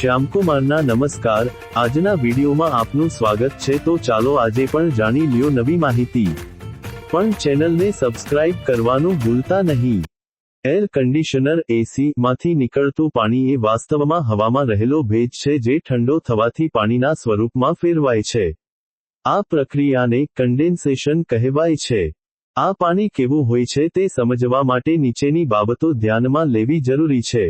શ્યામકુમારના નમસ્કાર। આજના વિડીયોમાં આપનું સ્વાગત છે। તો ચાલો આજે પણ જાણી લ્યો નવી માહિતી। પણ ચેનલને સબસ્ક્રાઇબ કરવાનું ભૂલતા નહીં। એર કન્ડિશનર એસી માંથી નીકળતું પાણી એ વાસ્તવમાં હવામાં રહેલો ભેજ છે જે ઠંડો થવાથી પાણીના સ્વરૂપમાં ફેરવાય છે। આ પ્રક્રિયાને કન્ડેન્સેશન કહેવાય છે। આ પાણી કેવું હોય છે તે સમજવા માટે નીચેની બાબતો ધ્યાનમાં લેવી જરૂરી છે।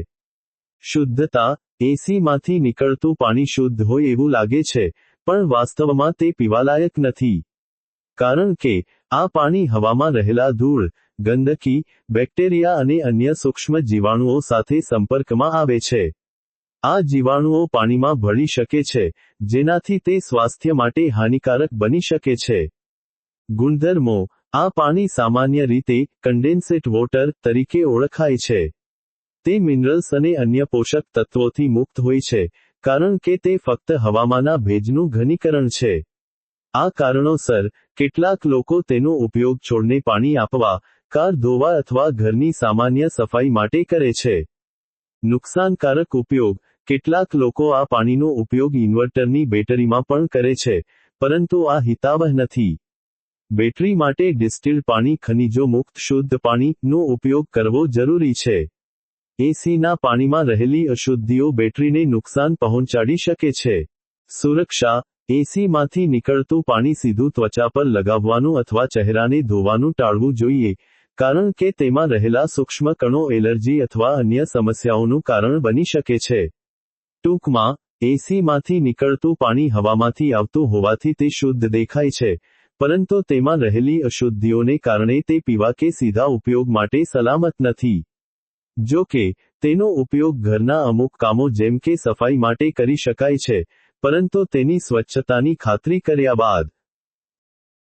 શુદ્ધતા। એસી માંથી નીકળતું પાણી શુદ્ધ હોય એવું લાગે છે, પણ વાસ્તવમાં તે પીવાલાયક નથી। કારણ કે આ પાણી હવામાં રહેલા ધૂળ, ગંદકી, બેક્ટેરિયા અને અન્ય સૂક્ષ્મ જીવાણુઓ સાથે સંપર્કમાં આવે છે। આ જીવાણુઓ પાણીમાં ભળી શકે છે, જેનાથી તે સ્વાસ્થ્ય માટે હાનિકારક બની શકે છે। ગુણધર્મો। આ પાણી સામાન્ય રીતે કન્ડેન્સેટ વોટર તરીકે ઓળખાય છે। તે મિનરલ્સ અને અન્ય પોષક તત્વોથી મુક્ત હોય છે, કારણ કે તે ફક્ત હવામાંના ભેજનું ઘનીકરણ છે। આ કારણોસર કેટલાક લોકો તેનો ઉપયોગ છોડને પાણી આપવા, કાર ધોવા અથવા ઘરની સામાન્ય સફાઈ માટે કરે છે। નુકસાનકારક ઉપયોગ। કેટલાક લોકો આ પાણીનો ઉપયોગ ઇન્વર્ટરની બેટરીમાં પણ કરે છે, પરંતુ આ હિતાવહ નથી। બેટરી માટે ડિસ્ટિલ્ડ પાણી ખનિજો મુક્ત શુદ્ધ પાણીનો ઉપયોગ કરવો જરૂરી છે। એસીના પાણીમાં રહેલી અશુદ્ધિઓ બેટરીને નુકસાન પહોંચાડી શકે છે। સુરક્ષા। એસી માંથી નીકળતું પાણી સીધું ત્વચા પર લગાવવાનું અથવા ચહેરાને ધોવાનું ટાળવું જોઈએ, કારણ કે તેમાં રહેલા સૂક્ષ્મ કણો એલર્જી અથવા અન્ય સમસ્યાઓનું કારણ બની શકે છે। ટૂંકમાં, એસી માંથી નીકળતું પાણી હવામાંથી આવતું હોવાથી તે શુદ્ધ દેખાય છે, પરંતુ તેમાં રહેલી અશુદ્ધિઓને કારણે તે પીવા કે સીધા ઉપયોગ માટે સલામત નથી। જો કે, તેનો ઉપયોગ ઘરના અમુક કામો જેમ કે સફાઈ માટે કરી શકાય છે, પરંતુ તેની સ્વચ્છતાની ખાતરી કર્યા બાદ।